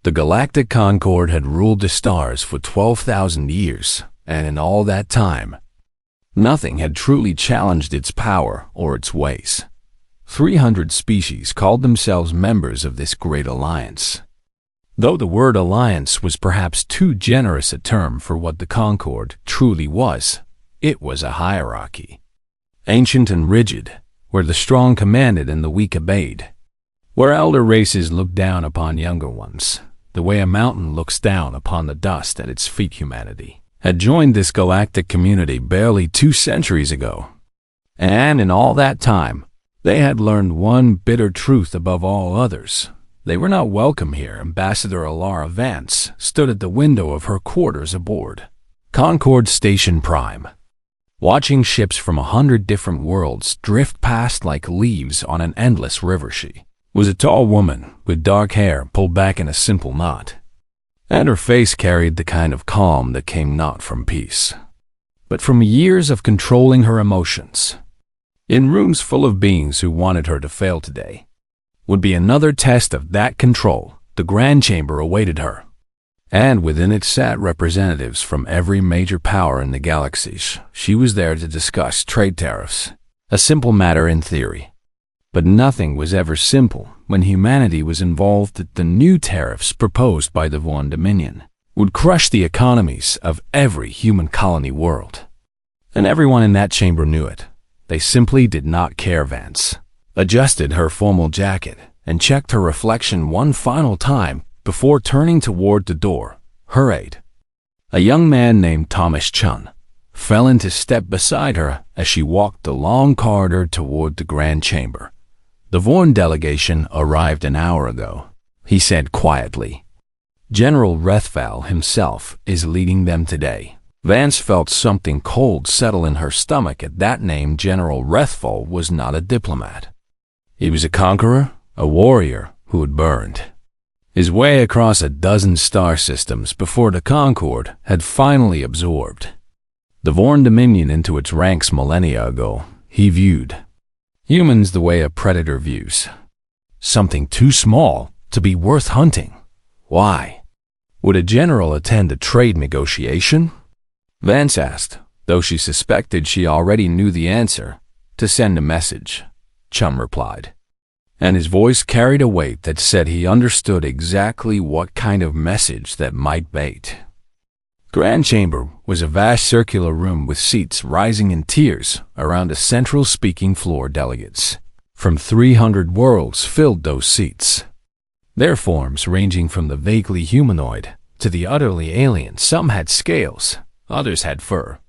The Galactic Concord had ruled the stars for 12,000 years, and in all that time, nothing had truly challenged its power or its ways. 300 species called themselves members of this great alliance. Though the word alliance was perhaps too generous a term for what the Concord truly was, it was a hierarchy. Ancient and rigid, where the strong commanded and the weak obeyed. Where elder races looked down upon younger ones, the way a mountain looks down upon the dust at its feet. Humanity had joined this galactic community barely 2 centuries ago. And in all that time, they had learned one bitter truth above all others. They were not welcome here. Ambassador Alara Vance stood at the window of her quarters aboard Concord Station Prime, watching ships from 100 different worlds drift past like leaves on an endless river. She was a tall woman with dark hair pulled back in a simple knot, and her face carried the kind of calm that came not from peace, but from years of controlling her emotions. In rooms full of beings who wanted her to fail today would be another test of that control. The Grand Chamber awaited her, and within it sat representatives from every major power in the galaxies. She was there to discuss trade tariffs, a simple matter in theory. But nothing was ever simple when humanity was involved. The new tariffs proposed by the Vaughn Dominion would crush the economies of every human colony world. And everyone in that chamber knew it. They simply did not care. Vance adjusted her formal jacket and checked her reflection one final time before turning toward the door. Her aide, a young man named Thomas Chun, fell into step beside her as she walked the long corridor toward the Grand Chamber. The Vaughn delegation arrived an hour ago, he said quietly. General Rethval himself is leading them today. Vance felt something cold settle in her stomach at that name. General Rethval was not a diplomat. He was a conqueror, a warrior who had burned his way across a dozen star systems before the Concord had finally absorbed the Vaughn Dominion into its ranks millennia ago. He viewed humans the way a predator views something too small to be worth hunting. Why would a general attend a trade negotiation? Vance asked, though she suspected she already knew the answer. To send a message, Chum replied, and his voice carried a weight that said he understood exactly what kind of message that might bait. Grand Chamber was a vast circular room with seats rising in tiers around a central speaking floor. Delegates from 300 worlds filled those seats, their forms ranging from the vaguely humanoid to the utterly alien. Some had scales, others had fur,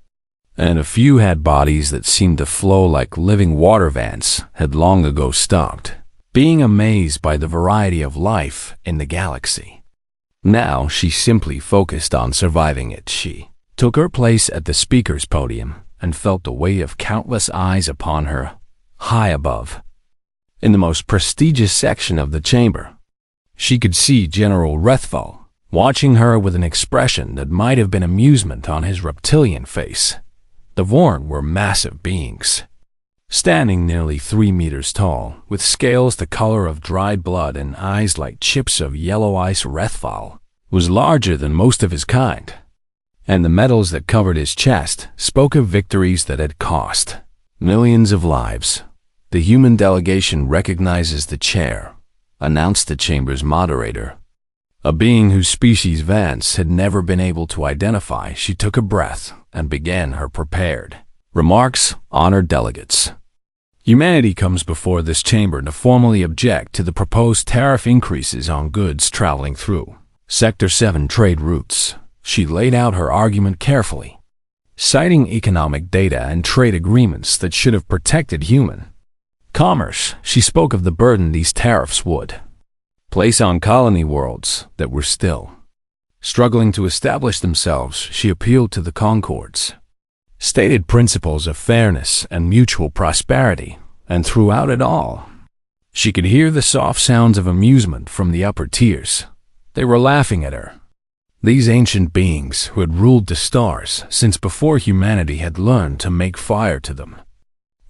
and a few had bodies that seemed to flow like living water. Vance had long ago stopped being amazed by the variety of life in the galaxy. Now she simply focused on surviving it. She took her place at the speaker's podium and felt the weight of countless eyes upon her, high above. In the most prestigious section of the chamber, she could see General Rethval watching her with an expression that might have been amusement on his reptilian face. The Vaughn were massive beings, standing nearly 3 meters tall, with scales the color of dried blood and eyes like chips of yellow ice. Rethval was larger than most of his kind, and the medals that covered his chest spoke of victories that had cost millions of lives. The human delegation recognizes the chair, announced the chamber's moderator, a being whose species Vance had never been able to identify. She took a breath and began her prepared remarks. Honored delegates, humanity comes before this chamber to formally object to the proposed tariff increases on goods traveling through Sector 7 trade routes. She laid out her argument carefully, citing economic data and trade agreements that should have protected human commerce. She spoke of the burden these tariffs would place on colony worlds that were still struggling to establish themselves. She appealed to the Concords, stated principles of fairness and mutual prosperity, and throughout it all, she could hear the soft sounds of amusement from the upper tiers. They were laughing at her. These ancient beings who had ruled the stars since before humanity had learned to make fire to them.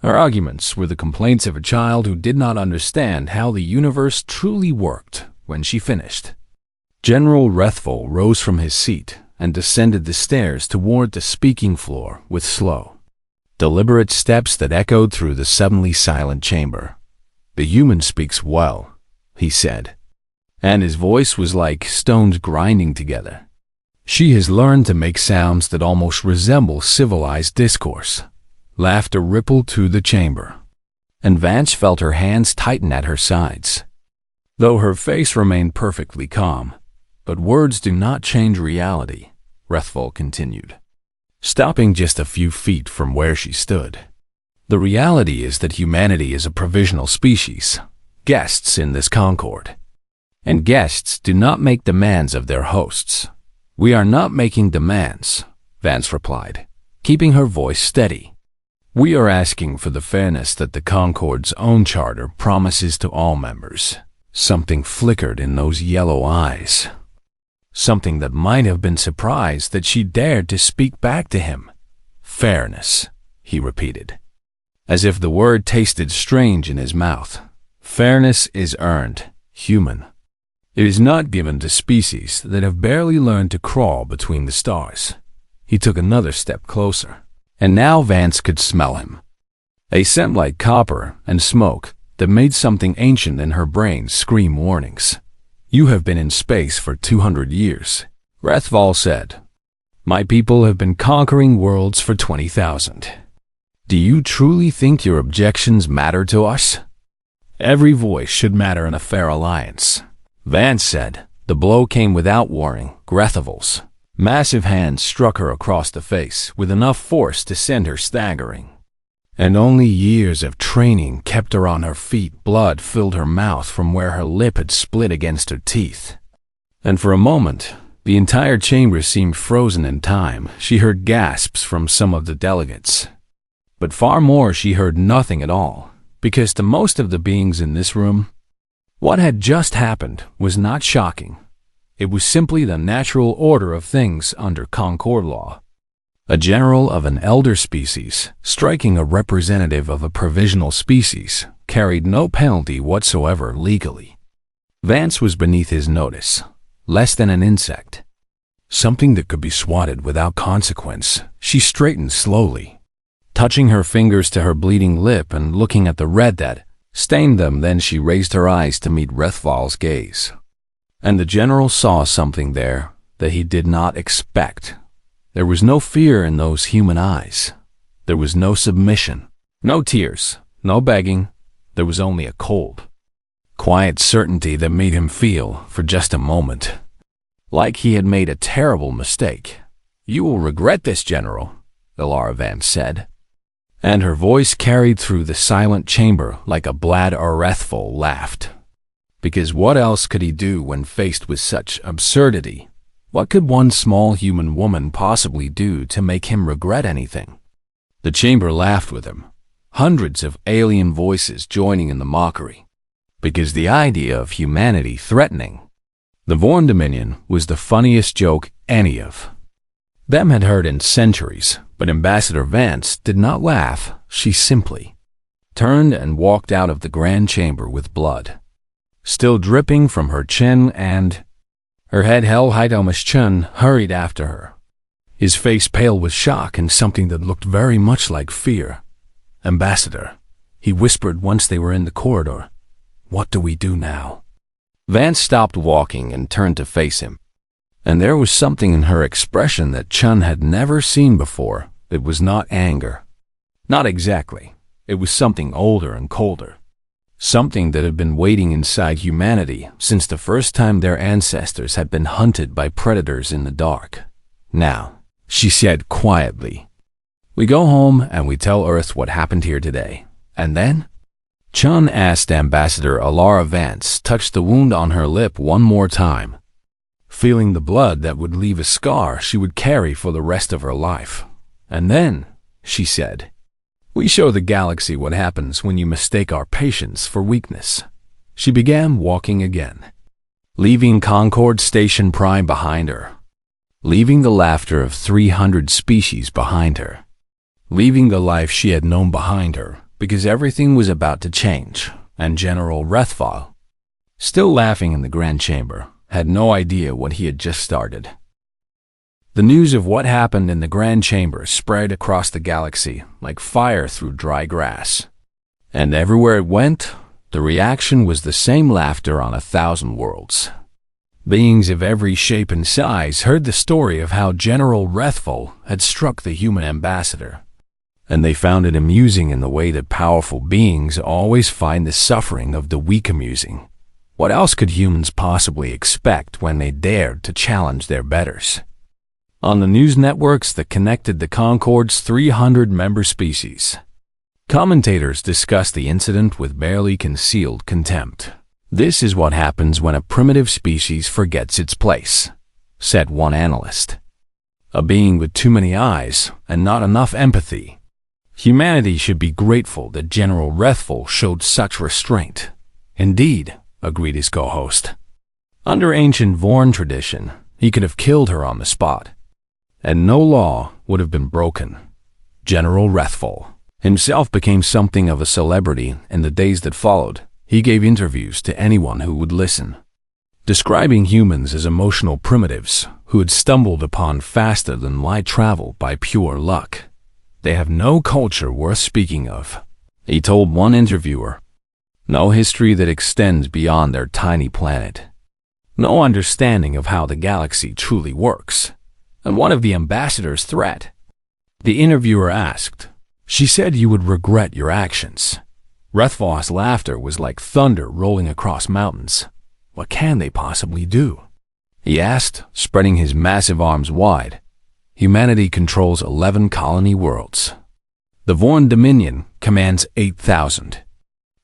Her arguments were the complaints of a child who did not understand how the universe truly worked. When she finished, General Rethval rose from his seat and descended the stairs toward the speaking floor with slow, deliberate steps that echoed through the suddenly silent chamber. "The human speaks well," he said, and his voice was like stones grinding together. "She has learned to make sounds that almost resemble civilized discourse." Laughter rippled through the chamber, and Vance felt her hands tighten at her sides, though her face remained perfectly calm. "But words do not change reality," Rethval continued, stopping just a few feet from where she stood. "The reality is that humanity is a provisional species, guests in this Concord. And guests do not make demands of their hosts." "We are not making demands," Vance replied, keeping her voice steady. "We are asking for the fairness that the Concord's own charter promises to all members." Something flickered in those yellow eyes. Something that might have been surprised that she dared to speak back to him. "Fairness," he repeated, as if the word tasted strange in his mouth. "Fairness is earned, human. It is not given to species that have barely learned to crawl between the stars." He took another step closer, and now Vance could smell him. A scent like copper and smoke that made something ancient in her brain scream warnings. "You have been in space for 200 years, Rethval said. "My people have been conquering worlds for 20,000. Do you truly think your objections matter to us?" "Every voice should matter in a fair alliance," Vance said. The blow came without warning. Rethval's massive hand struck her across the face with enough force to send her staggering. And only years of training kept her on her feet. Blood filled her mouth from where her lip had split against her teeth. And for a moment, the entire chamber seemed frozen in time. She heard gasps from some of the delegates. But far more, she heard nothing at all, because to most of the beings in this room, what had just happened was not shocking. It was simply the natural order of things under Concord law. A general of an elder species striking a representative of a provisional species carried no penalty whatsoever legally. Vance was beneath his notice, less than an insect, something that could be swatted without consequence. She straightened slowly, touching her fingers to her bleeding lip and looking at the red that stained them. Then she raised her eyes to meet Rethval's gaze, and the general saw something there that he did not expect. There was no fear in those human eyes. There was no submission, no tears, no begging. There was only a cold, quiet certainty that made him feel, for just a moment, like he had made a terrible mistake. "You will regret this, General," Ilara Vance said, and her voice carried through the silent chamber like a Blad Rethval laughed. Because what else could he do when faced with such absurdity? What could one small human woman possibly do to make him regret anything? The chamber laughed with him, hundreds of alien voices joining in the mockery. Because the idea of humanity threatening the Vorn Dominion was the funniest joke any of them had heard in centuries. But Ambassador Vance did not laugh. She simply turned and walked out of the grand chamber with blood still dripping from her chin, and her head held high. Thomas Chun hurried after her, his face pale with shock and something that looked very much like fear. "Ambassador," he whispered once they were in the corridor, "what do we do now?" Vance stopped walking and turned to face him, and there was something in her expression that Chun had never seen before. It was not anger. Not exactly. It was something older and colder. Something that had been waiting inside humanity since the first time their ancestors had been hunted by predators in the dark. "Now," she said quietly, "we go home and we tell Earth what happened here today. And then?" Chun asked. Ambassador Ilara Vance touched the wound on her lip one more time, feeling the blood that would leave a scar she would carry for the rest of her life. "And then," she said, "we show the galaxy what happens when you mistake our patience for weakness." She began walking again, leaving Concord Station Prime behind her, leaving the laughter of 300 species behind her, leaving the life she had known behind her, because everything was about to change. And General Rethval, still laughing in the grand chamber, had no idea what he had just started. The news of what happened in the Grand Chamber spread across the galaxy like fire through dry grass. And everywhere it went, the reaction was the same laughter on 1,000 worlds. Beings of every shape and size heard the story of how General Rethful had struck the human ambassador. And they found it amusing in the way that powerful beings always find the suffering of the weak amusing. What else could humans possibly expect when they dared to challenge their betters? On the news networks that connected the Concord's 300-member species, commentators discussed the incident with barely concealed contempt. "This is what happens when a primitive species forgets its place," said one analyst. "A being with too many eyes and not enough empathy. Humanity should be grateful that General Rethful showed such restraint." "Indeed," agreed his co-host. "Under ancient Vorn tradition, he could have killed her on the spot, and no law would have been broken." General Rethful himself became something of a celebrity in the days that followed. He gave interviews to anyone who would listen, describing humans as emotional primitives who had stumbled upon faster than light travel by pure luck. "They have no culture worth speaking of," he told one interviewer. "No history that extends beyond their tiny planet. No understanding of how the galaxy truly works. And one of the ambassador's threat?" The interviewer asked. "She said you would regret your actions." Rethful's laughter was like thunder rolling across mountains. "What can they possibly do?" he asked, spreading his massive arms wide. "Humanity controls 11 colony worlds. The Vorn Dominion commands 8,000.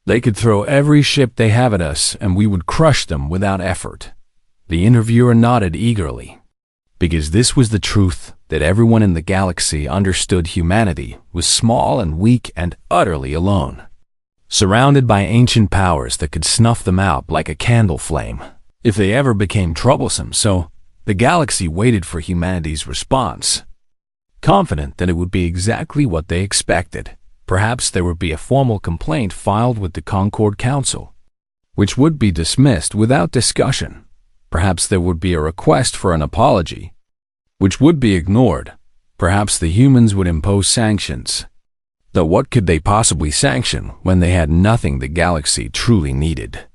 They could throw every ship they have at us and we would crush them without effort." The interviewer nodded eagerly, because this was the truth that everyone in the galaxy understood. Humanity was small and weak and utterly alone, surrounded by ancient powers that could snuff them out like a candle flame if they ever became troublesome. So the galaxy waited for humanity's response, confident that it would be exactly what they expected. Perhaps there would be a formal complaint filed with the Concord Council, which would be dismissed without discussion. Perhaps there would be a request for an apology, which would be ignored. Perhaps the humans would impose sanctions. Though what could they possibly sanction when they had nothing the galaxy truly needed?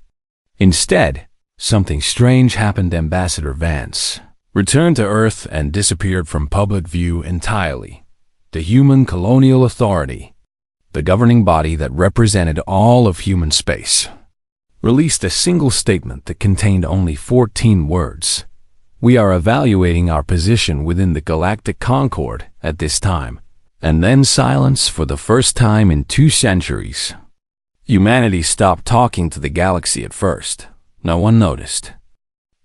Instead, something strange happened. Ambassador Vance returned to Earth and disappeared from public view entirely. The Human Colonial Authority, the governing body that represented all of human space, released a single statement that contained only 14 words. "We are evaluating our position within the Galactic Concord at this time." And then silence for the first time in 2 centuries. Humanity stopped talking to the galaxy at first. No one noticed,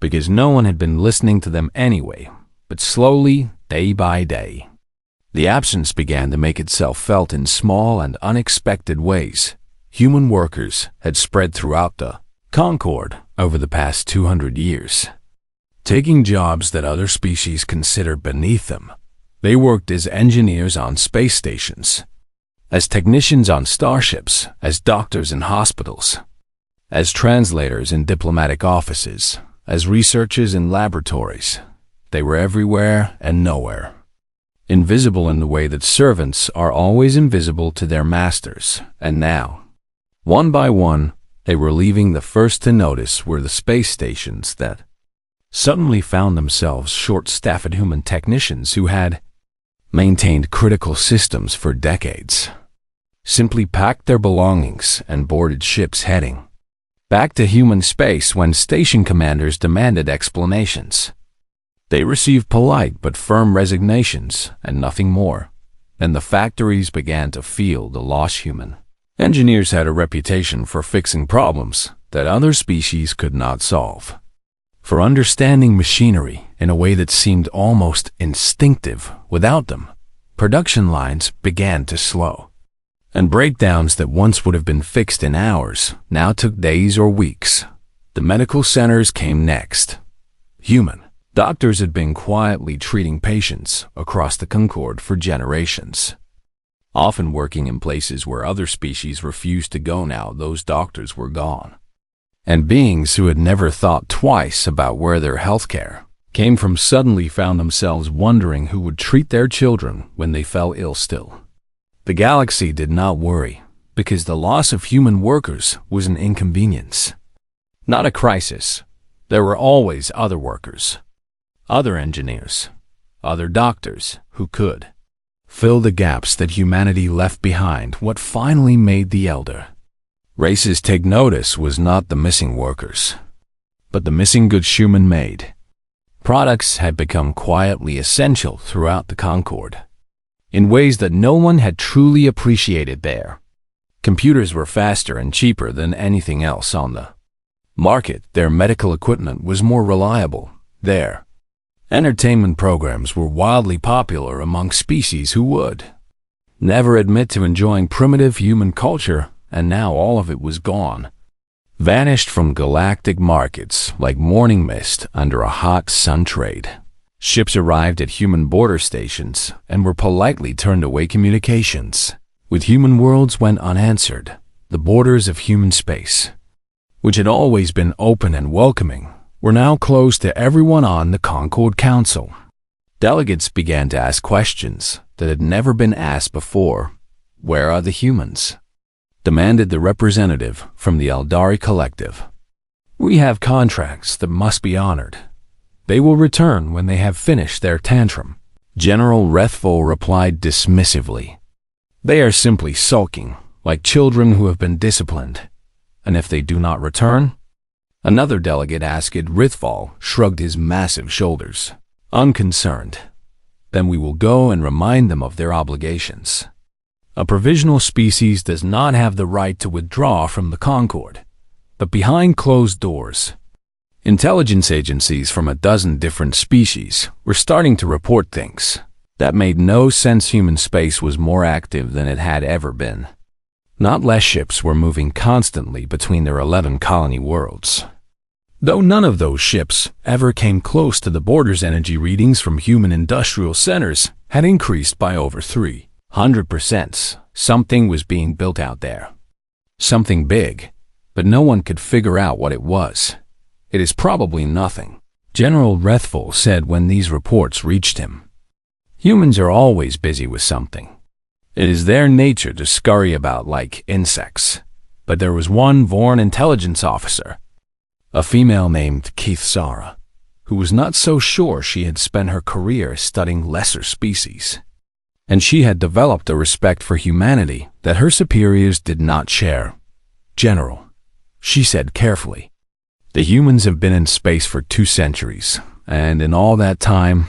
because no one had been listening to them anyway. But slowly, day by day, the absence began to make itself felt in small and unexpected ways. Human workers had spread throughout the Concord over the past 200 years, taking jobs that other species considered beneath them. They worked as engineers on space stations, as technicians on starships, as doctors in hospitals, as translators in diplomatic offices, as researchers in laboratories. They were everywhere and nowhere, invisible in the way that servants are always invisible to their masters. And now, one by one, they were leaving. The first to notice were the space stations that suddenly found themselves short-staffed human technicians who had maintained critical systems for decades, simply packed their belongings and boarded ships heading back to human space when station commanders demanded explanations. They received polite but firm resignations and nothing more. And the factories began to feel the lost human. Engineers had a reputation for fixing problems that other species could not solve, for understanding machinery in a way that seemed almost instinctive. Without them, production lines began to slow, and breakdowns that once would have been fixed in hours now took days or weeks. The medical centers came next. Human doctors had been quietly treating patients across the Concord for generations, often working in places where other species refused to go. Now those doctors were gone, And beings who had never thought twice about where their healthcare came from suddenly found themselves wondering who would treat their children when they fell ill still. The galaxy did not worry, because the loss of human workers was an inconvenience, not a crisis. There were always other workers, other engineers, other doctors who could fill the gaps that humanity left behind. What finally made the elder races take notice was not the missing workers, but the missing goods human made. Products had become quietly essential throughout the Concord, in ways that no one had truly appreciated there. Computers were faster and cheaper than anything else on the market. Their medical equipment was more reliable. Their entertainment programs were wildly popular among species who would never admit to enjoying primitive human culture, and now all of it was gone, vanished from galactic markets like morning mist under a hot sun trade. Ships arrived at human border stations and were politely turned away. Communications with human worlds went unanswered. The borders of human space, which had always been open and welcoming, were now closed to everyone on the Concord Council. Delegates began to ask questions that had never been asked before. "Where are the humans?" demanded the representative from the Eldari Collective. "We have contracts that must be honored. They will return when they have finished their tantrum," General Rethful replied dismissively. "They are simply sulking, like children who have been disciplined. And if they do not return?" Another delegate asked. Rithval shrugged his massive shoulders, unconcerned. "Then we will go and remind them of their obligations. A provisional species does not have the right to withdraw from the Concord." But behind closed doors, intelligence agencies from a dozen different species were starting to report things that made no sense. Human space was more active than it had ever been. Not less ships were moving constantly between their 11 colony worlds, though none of those ships ever came close to the borders. Energy readings from human industrial centers had increased by over 300%. Something was being built out there. Something big, but no one could figure out what it was. "It is probably nothing," General Rethful said when these reports reached him. "Humans are always busy with something. It is their nature to scurry about like insects." But there was one Vorn intelligence officer, a female named Keith Sara, who was not so sure. She had spent her career studying lesser species, and she had developed a respect for humanity that her superiors did not share. "General," she said carefully, "the humans have been in space for 2 centuries, and in all that time,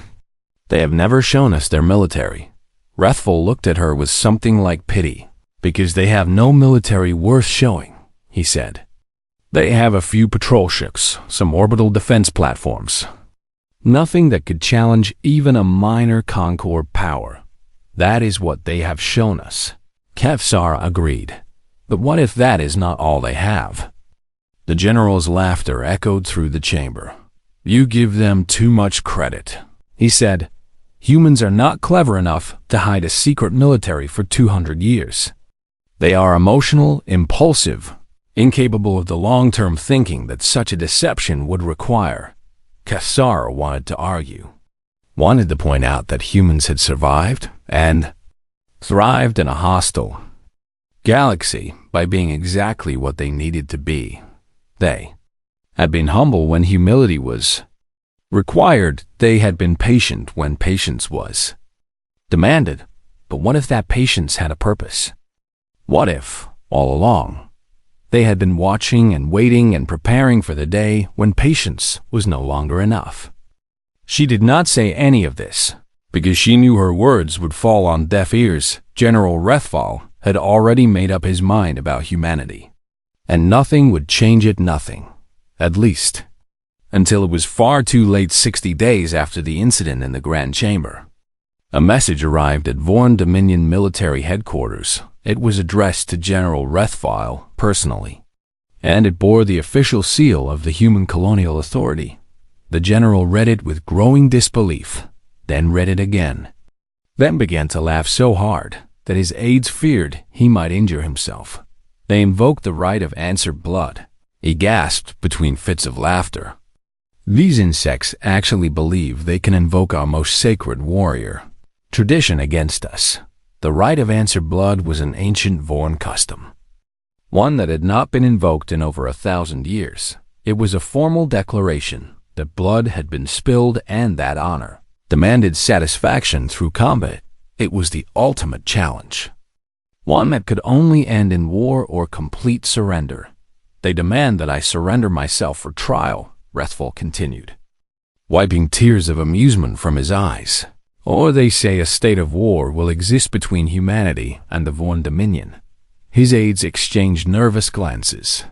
they have never shown us their military." Rethful looked at her with something like pity. "Because they have no military worth showing," he said. "They have a few patrol ships, some orbital defense platforms. Nothing that could challenge even a minor Concord power. That is what they have shown us." Kevsara agreed. "But what if that is not all they have?" The general's laughter echoed through the chamber. "You give them too much credit," he said. "Humans are not clever enough to hide a secret military for 200 years. They are emotional, impulsive, incapable of the long-term thinking that such a deception would require." Kevsara wanted to argue, wanted to point out that humans had survived and thrived in a hostile galaxy by being exactly what they needed to be. They had been humble when humility was required. They had been patient when patience was demanded. But what if that patience had a purpose? What if, all along, they had been watching and waiting and preparing for the day when patience was no longer enough? She did not say any of this, because she knew her words would fall on deaf ears. General Rethfal had already made up his mind about humanity, and nothing would change it. Nothing, at least, until it was far too late. 60 days after the incident in the Grand Chamber, a message arrived at Vorn Dominion military headquarters. It was addressed to General Rethfal personally, and it bore the official seal of the Human Colonial Authority. The general read it with growing disbelief, then read it again, then began to laugh so hard that his aides feared he might injure himself. They invoked the right of answered blood. He gasped between fits of laughter. These insects actually believe they can invoke our most sacred warrior tradition against us. The right of answer blood was an ancient Vorn custom, one that had not been invoked in over 1,000 years. It was a formal declaration that blood had been spilled and that honor demanded satisfaction through combat. It was the ultimate challenge, one that could only end in war or complete surrender. They demand that I surrender myself for trial, Rethful continued, wiping tears of amusement from his eyes. Or they say a state of war will exist between humanity and the Vorn Dominion. His aides exchanged nervous glances,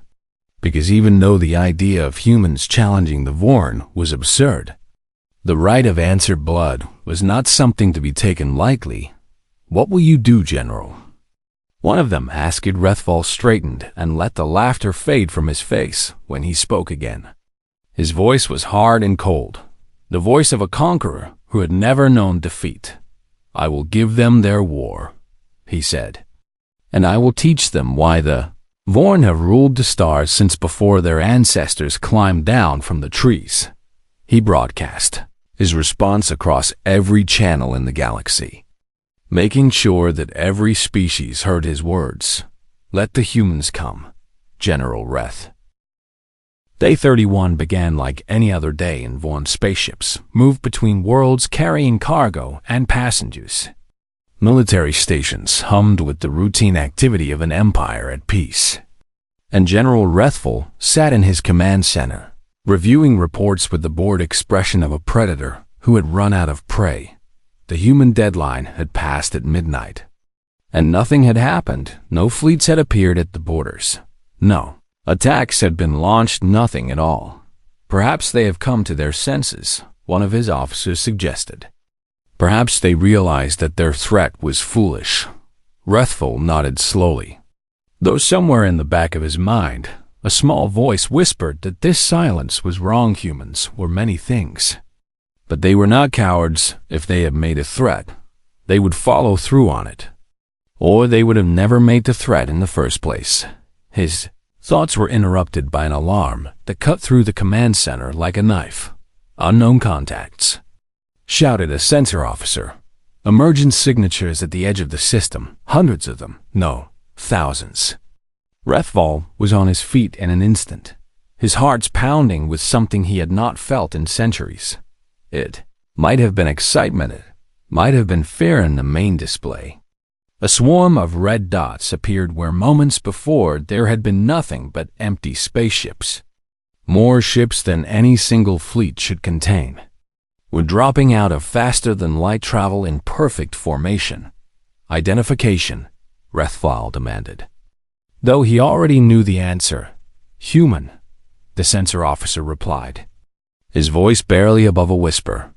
because even though the idea of humans challenging the Vorn was absurd, the right of answer blood was not something to be taken lightly. What will you do, General? One of them asked. Rethfall straightened and let the laughter fade from his face when he spoke again. His voice was hard and cold, the voice of a conqueror who had never known defeat. I will give them their war, he said, and I will teach them why the Vorn have ruled the stars since before their ancestors climbed down from the trees. He broadcast his response across every channel in the galaxy, making sure that every species heard his words. Let the humans come, General Reth. Day 31 began like any other day in Vorn spaceships, moved between worlds carrying cargo and passengers. Military stations hummed with the routine activity of an empire at peace. And General Rethful sat in his command center, reviewing reports with the bored expression of a predator who had run out of prey. The human deadline had passed at midnight, and nothing had happened. No fleets had appeared at the borders. No attacks had been launched, nothing at all. Perhaps they have come to their senses, one of his officers suggested. Perhaps they realized that their threat was foolish. Rethful nodded slowly, though somewhere in the back of his mind, a small voice whispered that this silence was wrong. Humans were many things, but they were not cowards. If they had made a threat, they would follow through on it, or they would have never made the threat in the first place. His thoughts were interrupted by an alarm that cut through the command center like a knife. Unknown contacts, shouted a sensor officer. Emergent signatures at the edge of the system, hundreds of them, no, thousands. Rethfall was on his feet in an instant, his heart pounding with something he had not felt in centuries. It might have been excitement, it might have been fear in the main display. A swarm of red dots appeared where moments before there had been nothing but empty spaceships. More ships than any single fleet should contain were dropping out of faster-than-light travel in perfect formation. Identification, Rethfall demanded, though he already knew the answer. Human, the sensor officer replied, his voice barely above a whisper.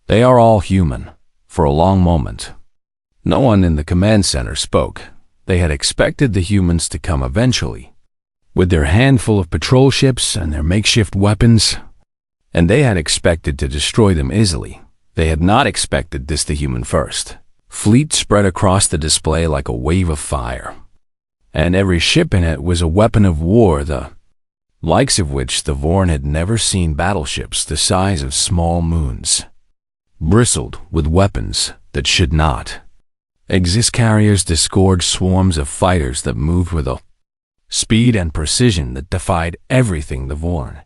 They are all human. For a long moment, no one in the command center spoke. They had expected the humans to come eventually, with their handful of patrol ships and their makeshift weapons, and they had expected to destroy them easily. They had not expected this. The human first fleet spread across the display like a wave of fire, and every ship in it was a weapon of war, the likes of which the Vorn had never seen. Battleships the size of small moons, bristled with weapons that should not exist. Carriers disgorged swarms of fighters that moved with a speed and precision that defied everything the Vorn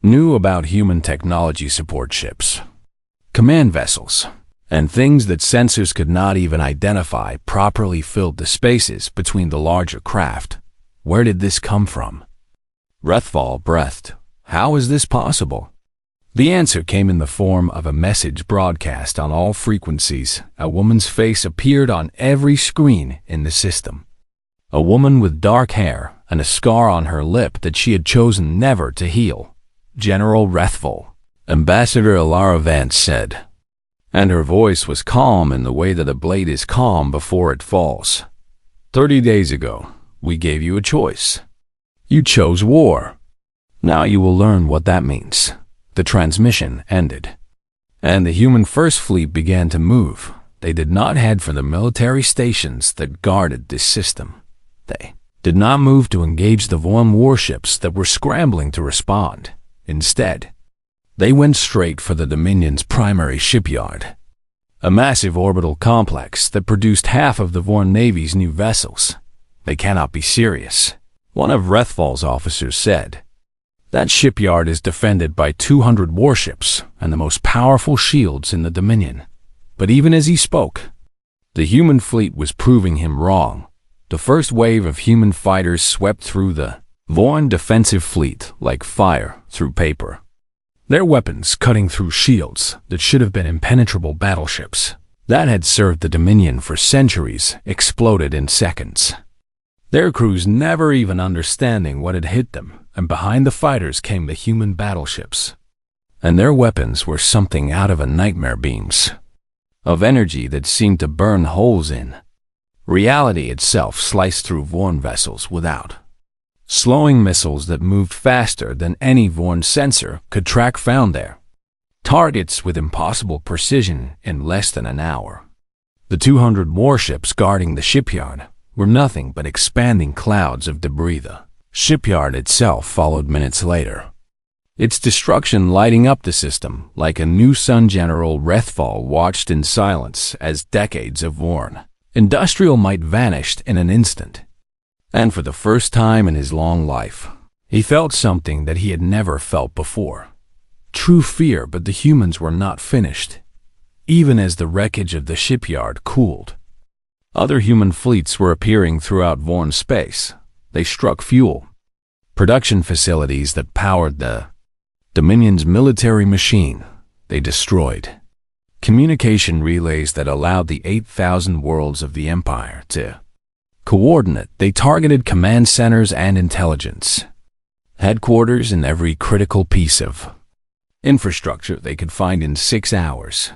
knew about human technology. Support ships, command vessels, and things that sensors could not even identify properly filled the spaces between the larger craft. Where did this come from? Rethfall breathed. How is this possible? The answer came in the form of a message broadcast on all frequencies. A woman's face appeared on every screen in the system. A woman with dark hair and a scar on her lip that she had chosen never to heal. General Rethfall, Ambassador Alara Vance said, and her voice was calm in the way that a blade is calm before it falls. 30 days ago, we gave you a choice. You chose war. Now you will learn what that means. The transmission ended, and the human First Fleet began to move. They did not head for the military stations that guarded this system. They did not move to engage the Vorn warships that were scrambling to respond. Instead, they went straight for the Dominion's primary shipyard, a massive orbital complex that produced half of the Vorn Navy's new vessels. "They cannot be serious," one of Rethval's officers said. "That shipyard is defended by 200 warships and the most powerful shields in the Dominion." But even as he spoke, the human fleet was proving him wrong. The first wave of human fighters swept through the Vorn defensive fleet like fire through paper, their weapons cutting through shields that should have been impenetrable battleships that had served the Dominion for centuries exploded in seconds, their crews never even understanding what had hit them, and behind the fighters came the human battleships. And their weapons were something out of a nightmare, beams of energy that seemed to burn holes in reality itself, sliced through Vorn vessels without slowing, missiles that moved faster than any Vorn sensor could track found their targets with impossible precision in less than an hour. The 200 warships guarding the shipyard were nothing but expanding clouds of debris. The shipyard itself followed minutes later, its destruction lighting up the system like a new sun. General Rethval watched in silence as decades of Vorn industrial might vanished in an instant. And for the first time in his long life, he felt something that he had never felt before. True fear, but the humans were not finished. Even as the wreckage of the shipyard cooled, other human fleets were appearing throughout Vorn space. They struck fuel production facilities that powered the Dominion's military machine. They destroyed communication relays that allowed the 8,000 worlds of the Empire to coordinate. They targeted command centers and intelligence headquarters in every critical piece of infrastructure they could find in 6 hours.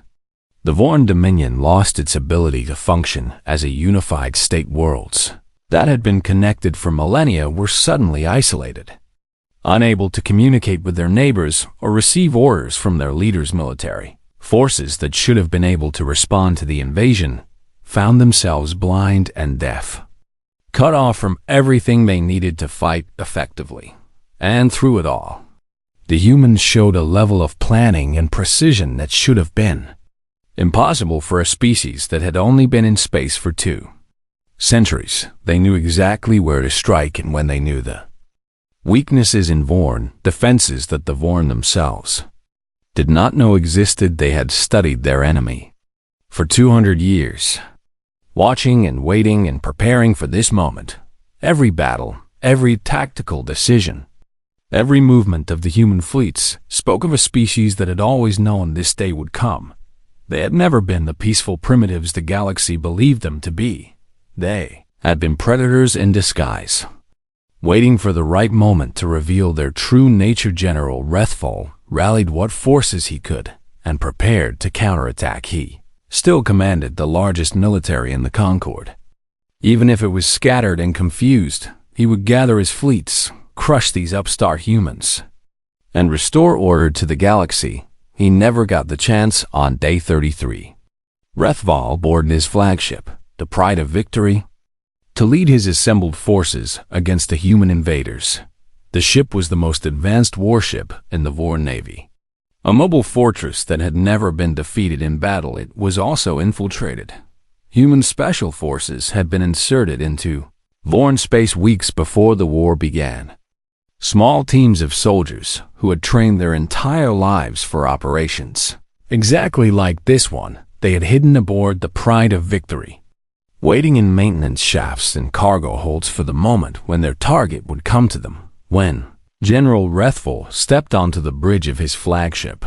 The Vorn Dominion lost its ability to function as a unified state. Worlds that had been connected for millennia were suddenly isolated, unable to communicate with their neighbors or receive orders from their leaders. Military forces that should have been able to respond to the invasion found themselves blind and deaf, cut off from everything they needed to fight effectively. And through it all, the humans showed a level of planning and precision that should have been impossible for a species that had only been in space for 2 centuries. They knew exactly where to strike and when. They knew the weaknesses in Vorn defenses that the Vorn themselves did not know existed. They had studied their enemy for 200 years, watching and waiting and preparing for this moment. Every battle, every tactical decision, every movement of the human fleets spoke of a species that had always known this day would come. They had never been the peaceful primitives the galaxy believed them to be. They had been predators in disguise, waiting for the right moment to reveal their true nature. General Rethval rallied what forces he could and prepared to counterattack. He still commanded the largest military in the Concord. Even if it was scattered and confused, he would gather his fleets, crush these upstart humans, and restore order to the galaxy. He never got the chance. On day 33, Rethval boarded his flagship, the Pride of Victory, to lead his assembled forces against the human invaders. The ship was the most advanced warship in the Vorn Navy, a mobile fortress that had never been defeated in battle. It was also infiltrated. Human special forces had been inserted into Vorn space weeks before the war began. Small teams of soldiers who had trained their entire lives for operations exactly like this one. They had hidden aboard the Pride of Victory, waiting in maintenance shafts and cargo holds for the moment when their target would come to them. When General Rethval stepped onto the bridge of his flagship,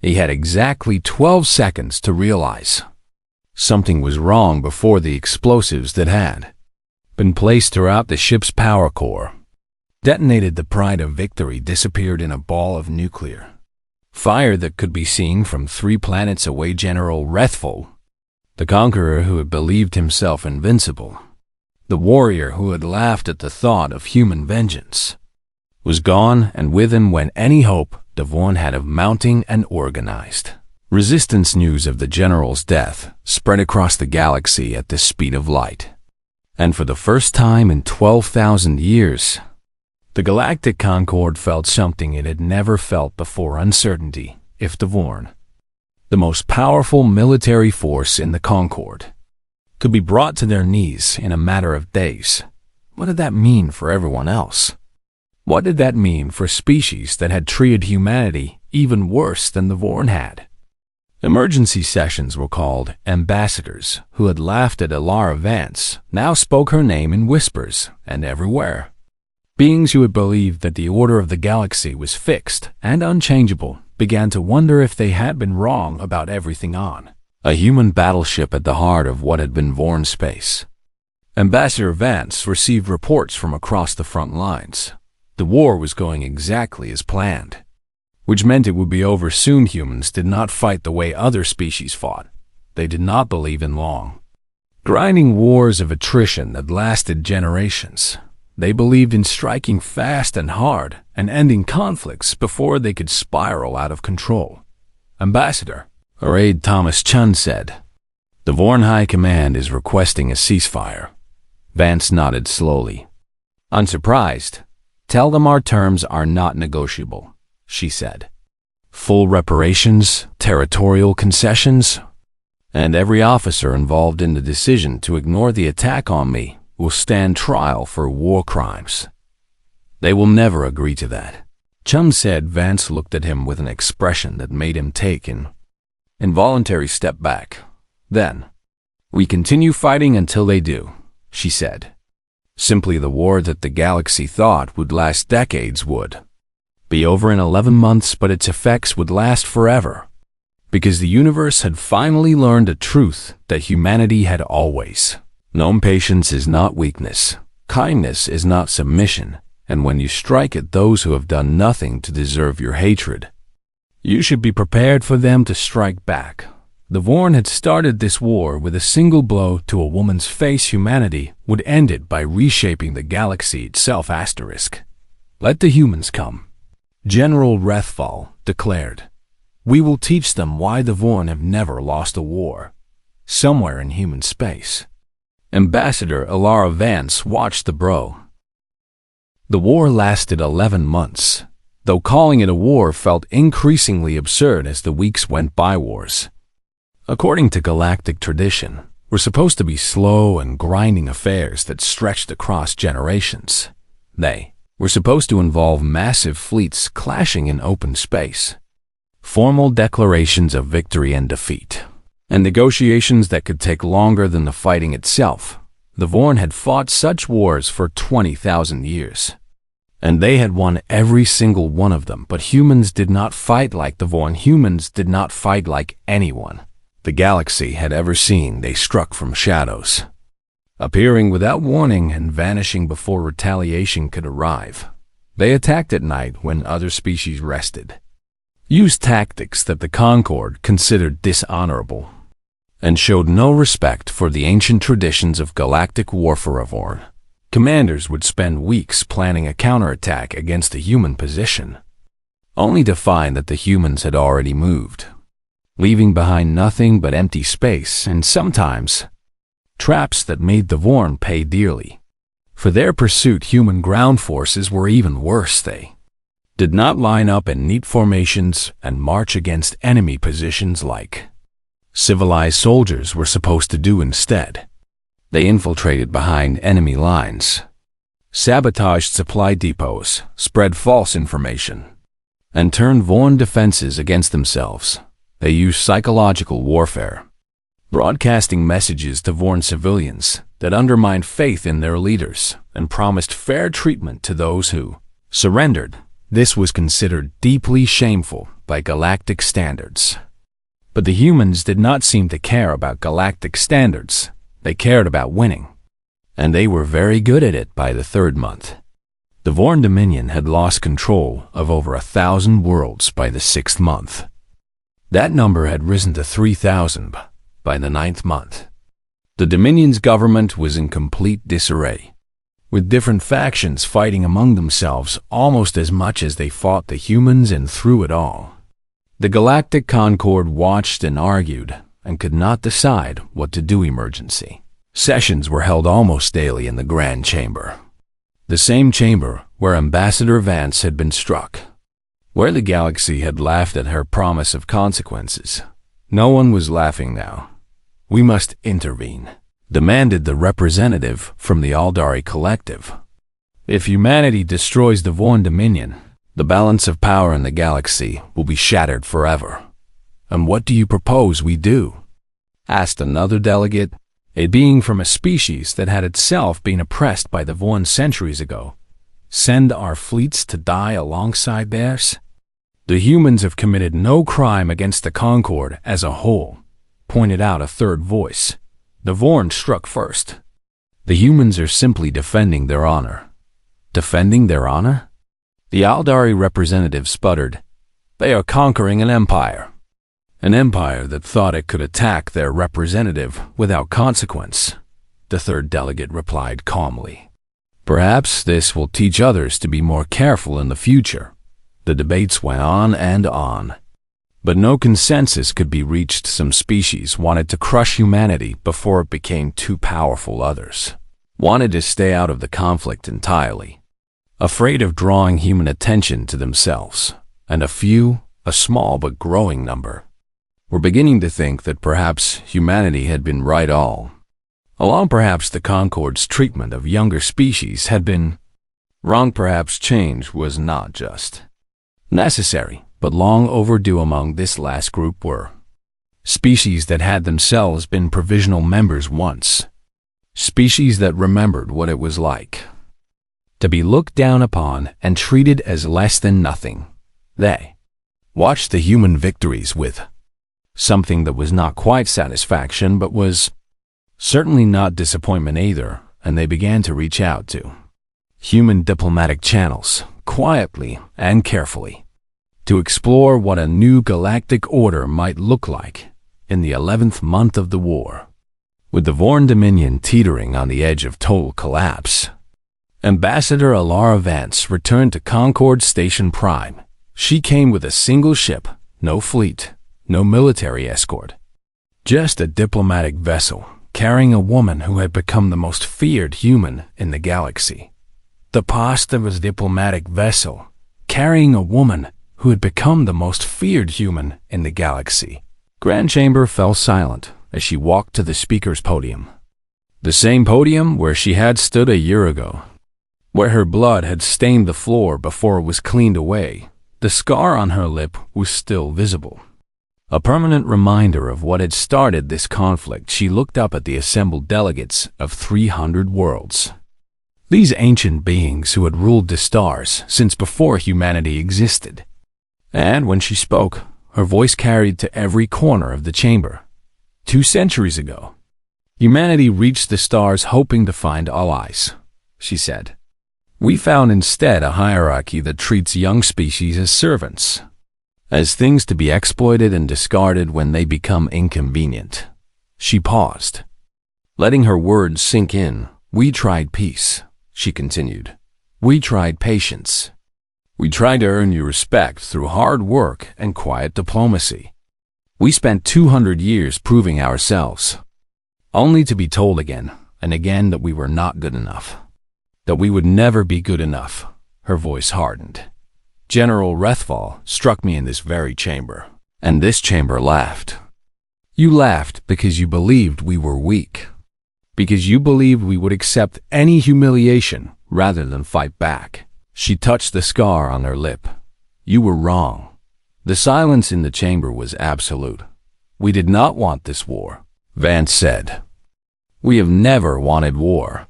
he had exactly 12 seconds to realize something was wrong before the explosives that had been placed throughout the ship's power core detonated. The Pride of Victory disappeared in a ball of nuclear fire that could be seen from 3 planets away. General Rethval, the conqueror who had believed himself invincible, the warrior who had laughed at the thought of human vengeance, was gone, and with him went any hope the Vorn had of mounting an organized resistance. News of the general's death spread across the galaxy at the speed of light. And for the first time in 12,000 years, the Galactic Concord felt something it had never felt before: uncertainty. If the Vorn, the most powerful military force in the Concord, could be brought to their knees in a matter of days, what did that mean for everyone else? What did that mean for species that had treated humanity even worse than the Vorn had? Emergency sessions were called. Ambassadors who had laughed at Alara Vance now spoke her name in whispers and everywhere. Beings who had believed that the order of the galaxy was fixed and unchangeable began to wonder if they had been wrong about everything on a human battleship at the heart of what had been Vorn space. Ambassador Vance received reports from across the front lines. The war was going exactly as planned, which meant it would be over soon. Humans did not fight the way other species fought. They did not believe in long, grinding wars of attrition that lasted generations. They believed in striking fast and hard and ending conflicts before they could spiral out of control. Ambassador, our aide Thomas Chun said, "The Vorn High Command is requesting a ceasefire." Vance nodded slowly. Unsurprised, "Tell them our terms are not negotiable," she said. "Full reparations, territorial concessions, and every officer involved in the decision to ignore the attack on me will stand trial for war crimes." "They will never agree to that," Chum said. Vance looked at him with an expression that made him take an involuntary step back. "Then, we continue fighting until they do," she said. Simply, the war that the galaxy thought would last decades would be over in 11 months, but its effects would last forever. Because the universe had finally learned a truth that humanity had always known: patience is not weakness, kindness is not submission, and when you strike at those who have done nothing to deserve your hatred, you should be prepared for them to strike back. The Vorn had started this war with a single blow to a woman's face. Humanity would end it by reshaping the galaxy itself. Let the humans come, General Rethfall declared. "We will teach them why the Vorn have never lost a war." Somewhere in human space, Ambassador Alara Vance watched the bro. The war lasted 11 months, though calling it a war felt increasingly absurd as the weeks went by. Wars, according to galactic tradition, were supposed to be slow and grinding affairs that stretched across generations. They were supposed to involve massive fleets clashing in open space, formal declarations of victory and defeat, and negotiations that could take longer than the fighting itself. The Vorn had fought such wars for 20,000 years, and they had won every single one of them. But humans did not fight like the Vorn. Humans did not fight like anyone the galaxy had ever seen. They struck from shadows, appearing without warning and vanishing before retaliation could arrive. They attacked at night when other species rested, used tactics that the Concord considered dishonorable, and showed no respect for the ancient traditions of galactic warfare. Commanders would spend weeks planning a counterattack against a human position, only to find that the humans had already moved, leaving behind nothing but empty space and sometimes traps that made the Vorn pay dearly. For their pursuit, human ground forces were even worse. They did not line up in neat formations and march against enemy positions like civilized soldiers were supposed to do. Instead, they infiltrated behind enemy lines, sabotaged supply depots, spread false information, and turned Vorn defenses against themselves. They used psychological warfare, broadcasting messages to Vorn civilians that undermined faith in their leaders and promised fair treatment to those who surrendered. This was considered deeply shameful by galactic standards. But the humans did not seem to care about galactic standards. They cared about winning, and they were very good at it. By the 3rd month, the Vorn Dominion had lost control of over 1,000 worlds. By the 6th month, that number had risen to 3,000. By the 9th month, the Dominion's government was in complete disarray, with different factions fighting among themselves almost as much as they fought the humans. And through it all, the Galactic Concord watched and argued and could not decide what to do. Emergency Sessions were held almost daily in the Grand Chamber, the same chamber where Ambassador Vance had been struck, where the galaxy had laughed at her promise of consequences. No one was laughing now. "We must intervene," demanded the representative from the Aldari Collective. "If humanity destroys the Vorn Dominion, the balance of power in the galaxy will be shattered forever." "And what do you propose we do?" asked another delegate, a being from a species that had itself been oppressed by the Vorn centuries ago. "Send our fleets to die alongside theirs?" "The humans have committed no crime against the Concord as a whole," pointed out a third voice. The Vorn struck first. "The humans are simply defending their honor." "Defending their honor?" The Aldari representative sputtered. "They are conquering an empire. An empire that thought it could attack their representative without consequence," the third delegate replied calmly. "Perhaps this will teach others to be more careful in the future." The debates went on and on, but no consensus could be reached. Some species wanted to crush humanity before it became too powerful. Others wanted to stay out of the conflict entirely, afraid of drawing human attention to themselves. And a few, a small but growing number, were beginning to think that perhaps humanity had been right all along. Perhaps the Concord's treatment of younger species had been wrong. Perhaps change was not just necessary, but long overdue. Among this last group were species that had themselves been provisional members once, species that remembered what it was like to be looked down upon and treated as less than nothing. They watched the human victories with something that was not quite satisfaction, but was certainly not disappointment either, and they began to reach out to human diplomatic channels, quietly and carefully, to explore what a new galactic order might look like in the 11th month of the war. With the Vorn Dominion teetering on the edge of total collapse, Ambassador Alara Vance returned to Concord Station Prime. She came with a single ship, no fleet, no military escort, just a diplomatic vessel carrying a woman who had become the most feared human in the galaxy. The pasta was diplomatic vessel carrying a woman who had become the most feared human in the galaxy. Grand Chamber fell silent as she walked to the speaker's podium. The same podium where she had stood a year ago, where her blood had stained the floor before it was cleaned away. The scar on her lip was still visible, a permanent reminder of what had started this conflict. She looked up at the assembled delegates of 300 worlds, these ancient beings who had ruled the stars since before humanity existed. And when she spoke, her voice carried to every corner of the chamber. 2 centuries ago, humanity reached the stars hoping to find allies, she said. We found instead a hierarchy that treats young species as servants, as things to be exploited and discarded when they become inconvenient. She paused, letting her words sink in. We tried peace, she continued. We tried patience. We tried to earn your respect through hard work and quiet diplomacy. We spent 200 years proving ourselves, only to be told again and again that we were not good enough, that we would never be good enough. Her voice hardened. General Rethval struck me in this very chamber, and this chamber laughed. You laughed because you believed we were weak, because you believed we would accept any humiliation rather than fight back. She touched the scar on her lip. You were wrong. The silence in the chamber was absolute. We did not want this war, Vance said. We have never wanted war,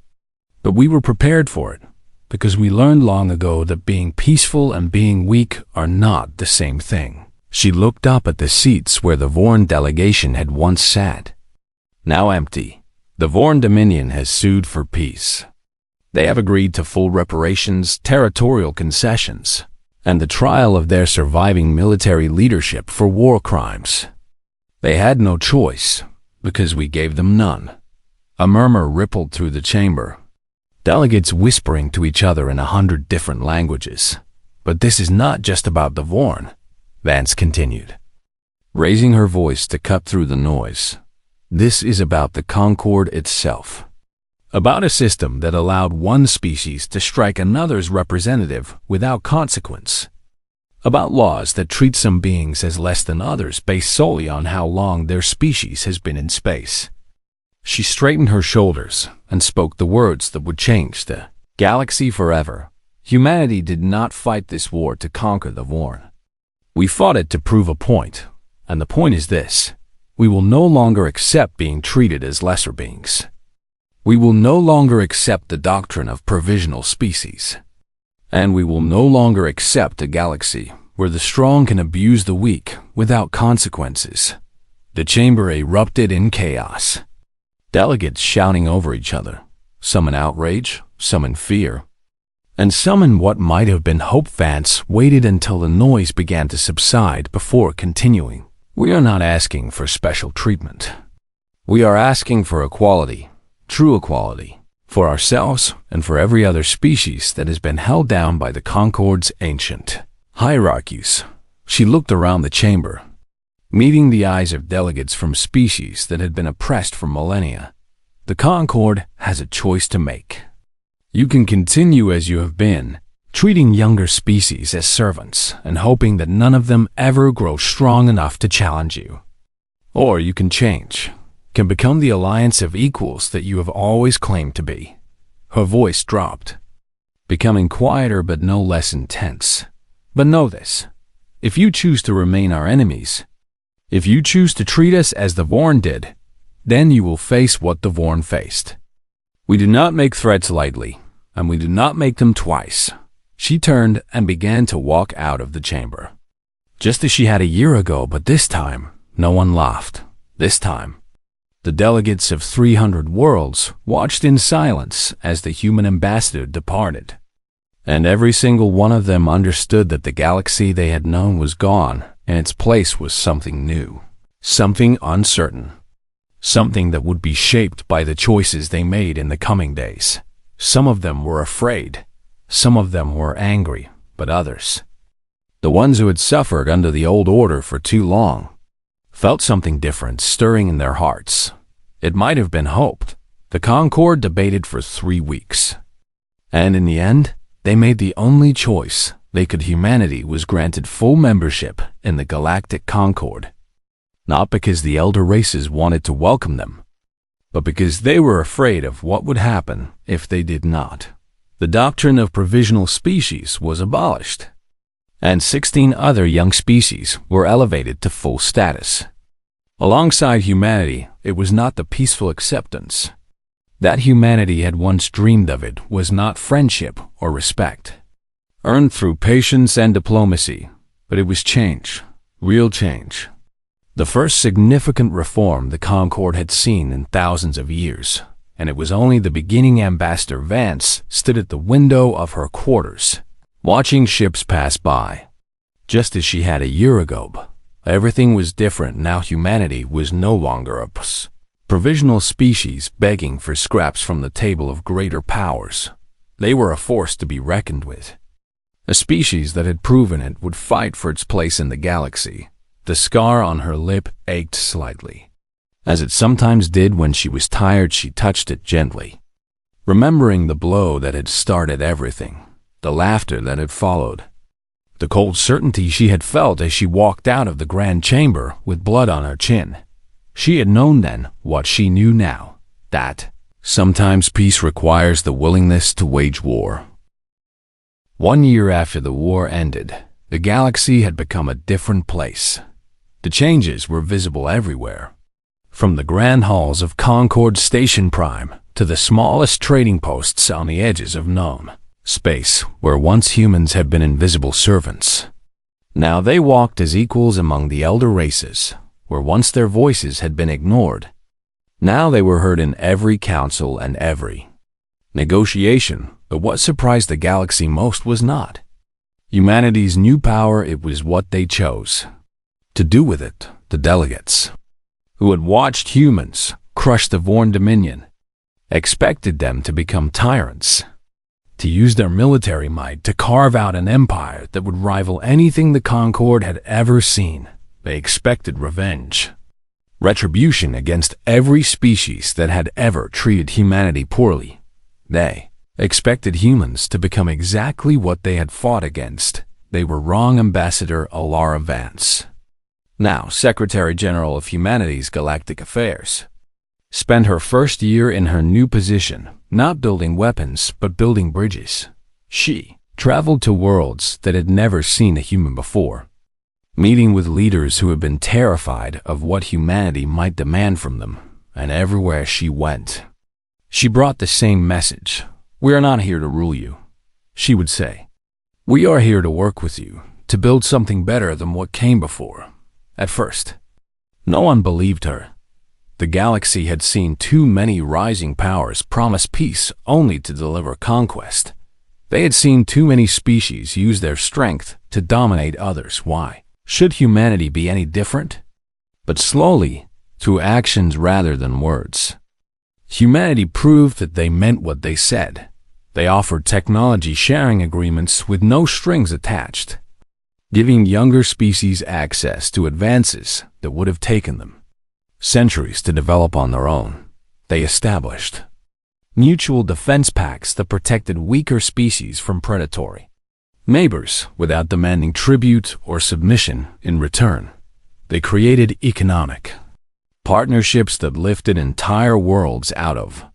but we were prepared for it, because we learned long ago that being peaceful and being weak are not the same thing. She looked up at the seats where the Vorn delegation had once sat, now empty. The Vorn Dominion has sued for peace. They have agreed to full reparations, territorial concessions, and the trial of their surviving military leadership for war crimes. They had no choice, because we gave them none. A murmur rippled through the chamber, delegates whispering to each other in 100 different languages. But this is not just about the Vorn, Vance continued, raising her voice to cut through the noise. This is about the Concord itself. About a system that allowed one species to strike another's representative without consequence. About laws that treat some beings as less than others based solely on how long their species has been in space. She straightened her shoulders and spoke the words that would change the galaxy forever. Humanity did not fight this war to conquer the Vorn. We fought it to prove a point, and the point is this. We will no longer accept being treated as lesser beings. We will no longer accept the doctrine of provisional species. And we will no longer accept a galaxy where the strong can abuse the weak without consequences. The chamber erupted in chaos. Delegates shouting over each other, some in outrage, some in fear, and some in what might have been hope. Vance waited until the noise began to subside before continuing. We are not asking for special treatment. We are asking for equality, true equality, for ourselves and for every other species that has been held down by the Concord's ancient hierarchies. She looked around the chamber, meeting the eyes of delegates from species that had been oppressed for millennia. The Concord has a choice to make. You can continue as you have been, treating younger species as servants and hoping that none of them ever grow strong enough to challenge you. Or you can change, can become the alliance of equals that you have always claimed to be. Her voice dropped, becoming quieter but no less intense. But know this, if you choose to remain our enemies, if you choose to treat us as the Vorn did, then you will face what the Vorn faced. We do not make threats lightly, and we do not make them twice. She turned and began to walk out of the chamber. Just as she had a year ago, but this time, no one laughed. This time, the delegates of 300 worlds watched in silence as the human ambassador departed. And every single one of them understood that the galaxy they had known was gone, and its place was something new, something uncertain, something that would be shaped by the choices they made in the coming days. Some of them were afraid, some of them were angry, but others, the ones who had suffered under the old order for too long, felt something different stirring in their hearts. It might have been hoped. The Concord debated for 3 weeks, and in the end, they made the only choice they could. Humanity was granted full membership in the Galactic Concord, not because the elder races wanted to welcome them, but because they were afraid of what would happen if they did not. The doctrine of provisional species was abolished, and 16 other young species were elevated to full status. Alongside humanity, it was not the peaceful acceptance that humanity had once dreamed of. It was not friendship or respect, earned through patience and diplomacy, but it was change, real change. The first significant reform the Concord had seen in thousands of years, and it was only the beginning. Ambassador Vance stood at the window of her quarters, watching ships pass by. Just as she had a year ago, everything was different now. Humanity was no longer a provisional species begging for scraps from the table of greater powers. They were a force to be reckoned with, a species that had proven it would fight for its place in the galaxy. The scar on her lip ached slightly. As it sometimes did when she was tired, she touched it gently, remembering the blow that had started everything, the laughter that had followed, the cold certainty she had felt as she walked out of the grand chamber with blood on her chin. She had known then what she knew now, that sometimes peace requires the willingness to wage war. 1 year after the war ended, the galaxy had become a different place. The changes were visible everywhere, from the grand halls of Concord Station Prime to the smallest trading posts on the edges of known space, where once humans had been invisible servants. Now they walked as equals among the elder races, where once their voices had been ignored. Now they were heard in every council and every negotiation. But what surprised the galaxy most was not humanity's new power. It was what they chose to do with it. The delegates, who had watched humans crush the Vorn Dominion, expected them to become tyrants, to use their military might to carve out an empire that would rival anything the Concord had ever seen. They expected revenge. retribution against every species that had ever treated humanity poorly. They expected humans to become exactly what they had fought against. They were wrong. Ambassador Alara Vance, now Secretary General of Humanity's Galactic Affairs, spent her first year in her new position not building weapons but building bridges. She traveled to worlds that had never seen a human before, meeting with leaders who had been terrified of what humanity might demand from them, and everywhere she went, she brought the same message. "We are not here to rule you," she would say. "We are here to work with you, to build something better than what came before." At first, no one believed her. The galaxy had seen too many rising powers promise peace only to deliver conquest. They had seen too many species use their strength to dominate others. Why should humanity be any different? But slowly, through actions rather than words, humanity proved that they meant what they said. They offered technology sharing agreements with no strings attached, giving younger species access to advances that would have taken them centuries to develop on their own. They established mutual defense pacts that protected weaker species from predatory neighbors without demanding tribute or submission in return. They created economic partnerships that lifted entire worlds out of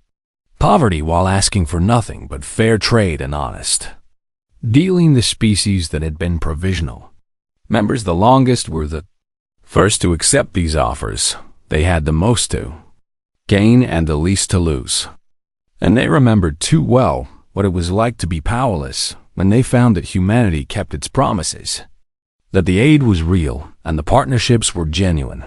poverty while asking for nothing but fair trade and honest dealing. The species that had been provisional members the longest were the first to accept these offers. They had the most to gain and the least to lose. And they remembered too well what it was like to be powerless when they found that humanity kept its promises, that the aid was real and the partnerships were genuine.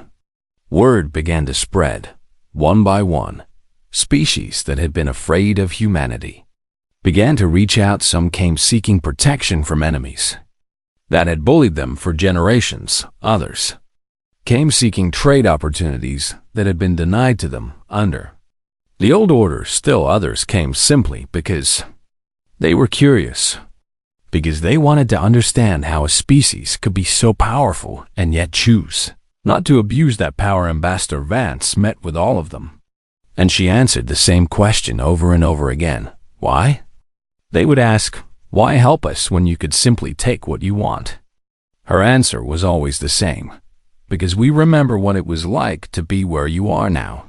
Word began to spread. One by one, species that had been afraid of humanity began to reach out. Some came seeking protection from enemies that had bullied them for generations. Others came seeking trade opportunities that had been denied to them under the old order. Still others came simply because they were curious, because they wanted to understand how a species could be so powerful and yet choose not to abuse that power. Ambassador Vance met with all of them, and she answered the same question over and over again. Why? They would ask, why help us when you could simply take what you want? Her answer was always the same. Because we remember what it was like to be where you are now.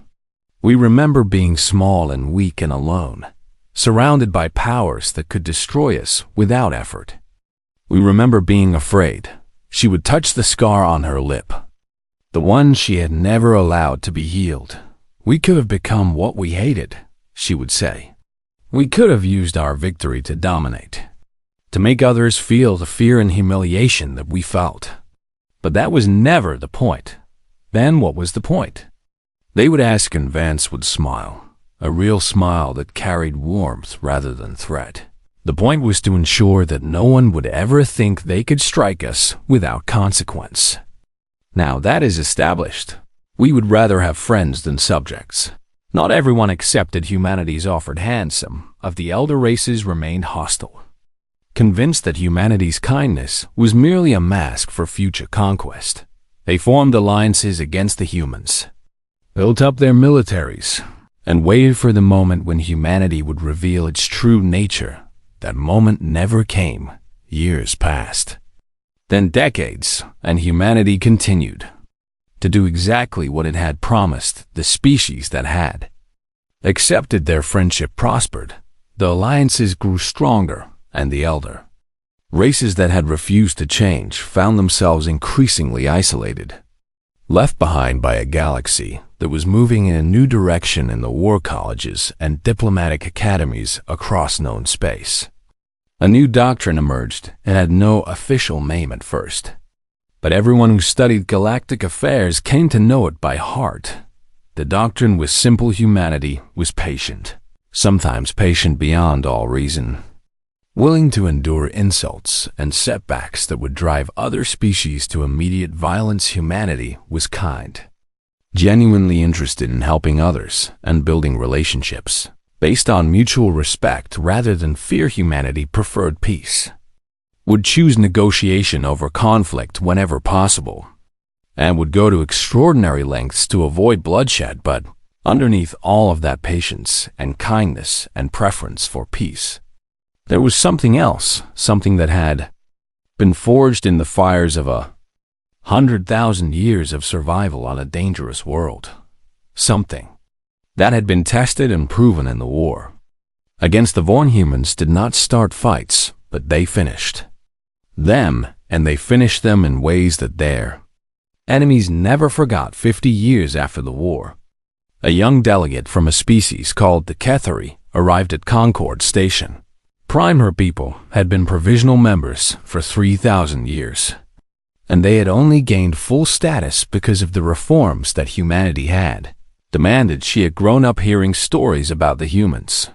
We remember being small and weak and alone, surrounded by powers that could destroy us without effort. We remember being afraid. She would touch the scar on her lip, the one she had never allowed to be healed. We could have become what we hated, she would say. We could have used our victory to dominate, to make others feel the fear and humiliation that we felt. But that was never the point. Then what was the point? They would ask, and Vance would smile, a real smile that carried warmth rather than threat. The point was to ensure that no one would ever think they could strike us without consequence. Now that is established. We would rather have friends than subjects. Not everyone accepted humanity's offered hand. Some of the elder races remained hostile, convinced that humanity's kindness was merely a mask for future conquest. They formed alliances against the humans, built up their militaries, and waited for the moment when humanity would reveal its true nature. That moment never came. Years passed. Then decades, and humanity continued to do exactly what it had promised. The species that had accepted their friendship prospered. The alliances grew stronger, and the elder races that had refused to change found themselves increasingly isolated, left behind by a galaxy that was moving in a new direction. In the war colleges and diplomatic academies across known space, a new doctrine emerged. It had no official name at first, but everyone who studied galactic affairs came to know it by heart. The doctrine was simple: humanity was patient, sometimes patient beyond all reason, willing to endure insults and setbacks that would drive other species to immediate violence. Humanity was kind, genuinely interested in helping others and building relationships based on mutual respect rather than fear. Humanity preferred peace, would choose negotiation over conflict whenever possible, and would go to extraordinary lengths to avoid bloodshed, but underneath all of that patience and kindness and preference for peace, there was something else, something that had been forged in the fires of 100,000 years of survival on a dangerous world. Something that had been tested and proven in the war against the Vorn humans did not start fights, but they finished them, and they finished them in ways that their enemies never forgot 50 years after the war. A young delegate from a species called the Kethari arrived at Concord Station. Primer people had been provisional members for 3,000 years, and they had only gained full status because of the reforms that humanity had demanded. She had grown up hearing stories about the humans,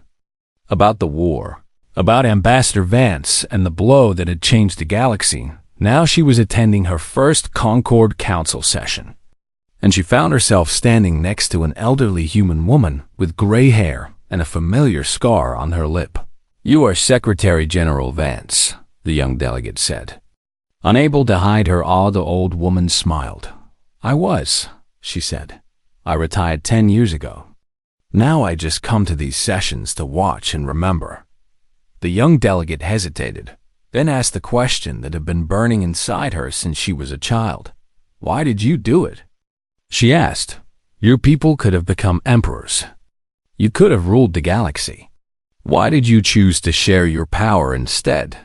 about the war, about Ambassador Vance and the blow that had changed the galaxy. Now she was attending her first Concord Council session, and she found herself standing next to an elderly human woman with gray hair and a familiar scar on her lip. "You are Secretary General Vance," the young delegate said. Unable to hide her awe, the old woman smiled. "I was," she said. "I retired 10 years ago. Now I just come to these sessions to watch and remember." The young delegate hesitated, then asked the question that had been burning inside her since she was a child. "Why did you do it?" She asked. "Your people could have become emperors. You could have ruled the galaxy. Why did you choose to share your power instead?"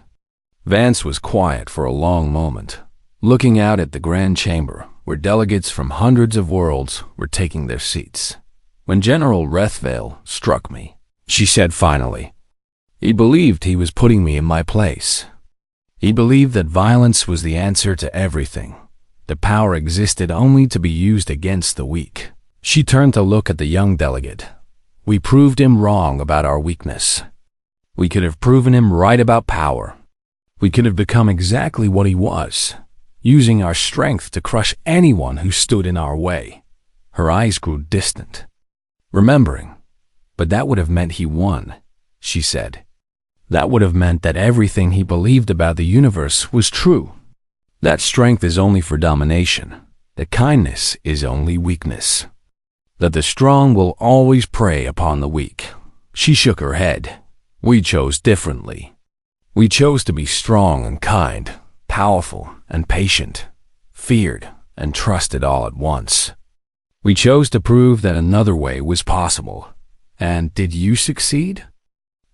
Vance was quiet for a long moment, looking out at the grand chamber where delegates from hundreds of worlds were taking their seats. "When General Rethvale struck me," she said finally, "he believed he was putting me in my place. He believed that violence was the answer to everything. The power existed only to be used against the weak." She turned to look at the young delegate. "We proved him wrong about our weakness. We could have proven him right about power. We could have become exactly what he was, using our strength to crush anyone who stood in our way." Her eyes grew distant, remembering. "But that would have meant he won," she said. "That would have meant that everything he believed about the universe was true. That strength is only for domination, that kindness is only weakness, that the strong will always prey upon the weak." She shook her head. "We chose differently. We chose to be strong and kind, powerful and patient, feared and trusted all at once. We chose to prove that another way was possible. And did you succeed?"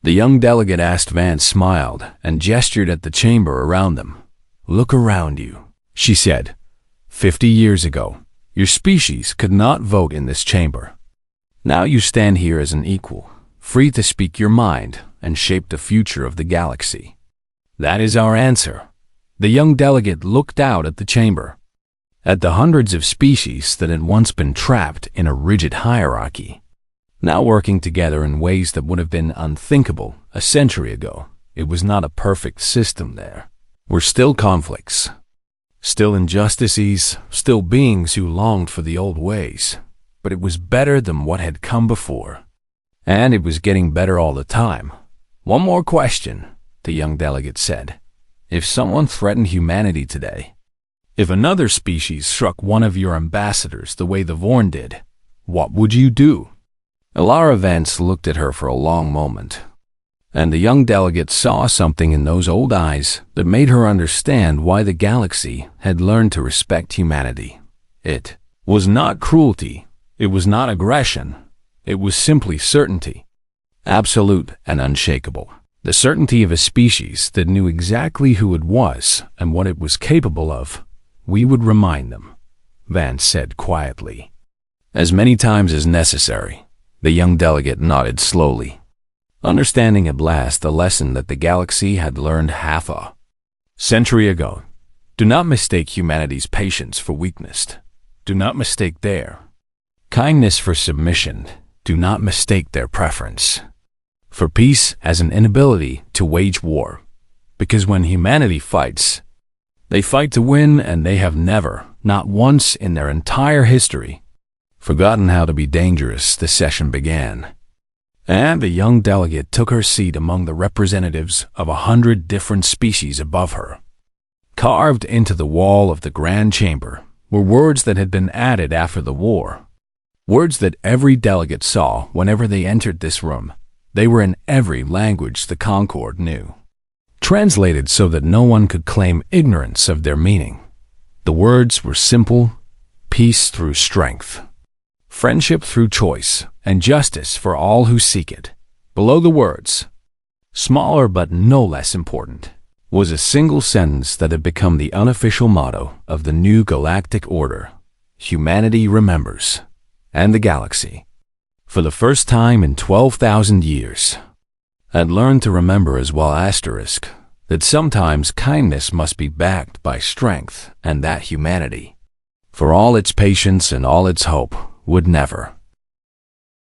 The young delegate asked. Vance smiled and gestured at the chamber around them. "Look around you," she said. 50 years ago, your species could not vote in this chamber. Now you stand here as an equal, free to speak your mind and shape the future of the galaxy. That is our answer." The young delegate looked out at the chamber, at the hundreds of species that had once been trapped in a rigid hierarchy, now working together in ways that would have been unthinkable a century ago. It was not a perfect system there. Were still conflicts, still injustices, still beings who longed for the old ways, but it was better than what had come before. And it was getting better all the time. "One more question," the young delegate said. "If someone threatened humanity today, if another species struck one of your ambassadors the way the Vorn did, what would you do?" Elara Vance looked at her for a long moment, and the young delegate saw something in those old eyes that made her understand why the galaxy had learned to respect humanity. It was not cruelty, it was not aggression, it was simply certainty, absolute and unshakable. The certainty of a species that knew exactly who it was and what it was capable of. "We would remind them," Vance said quietly. "As many times as necessary." The young delegate nodded slowly, understanding at last the lesson that the galaxy had learned half a century ago. Do not mistake humanity's patience for weakness. Do not mistake their kindness for submission. Do not mistake their preference for peace as an inability to wage war. Because when humanity fights, they fight to win, and they have never, not once in their entire history, forgotten how to be dangerous. The session began, and the young delegate took her seat among the representatives of 100 different species above her. Carved into the wall of the grand chamber, were words that had been added after the war. Words that every delegate saw whenever they entered this room. They were in every language the Concord knew, translated so that no one could claim ignorance of their meaning. The words were simple: peace through strength, friendship through choice, and justice for all who seek it. Below the words, smaller but no less important, was a single sentence that had become the unofficial motto of the new galactic order: humanity remembers, and the galaxy, for the first time in 12,000 years, had learned to remember as well that sometimes kindness must be backed by strength, and that humanity, for all its patience and all its hope, would never,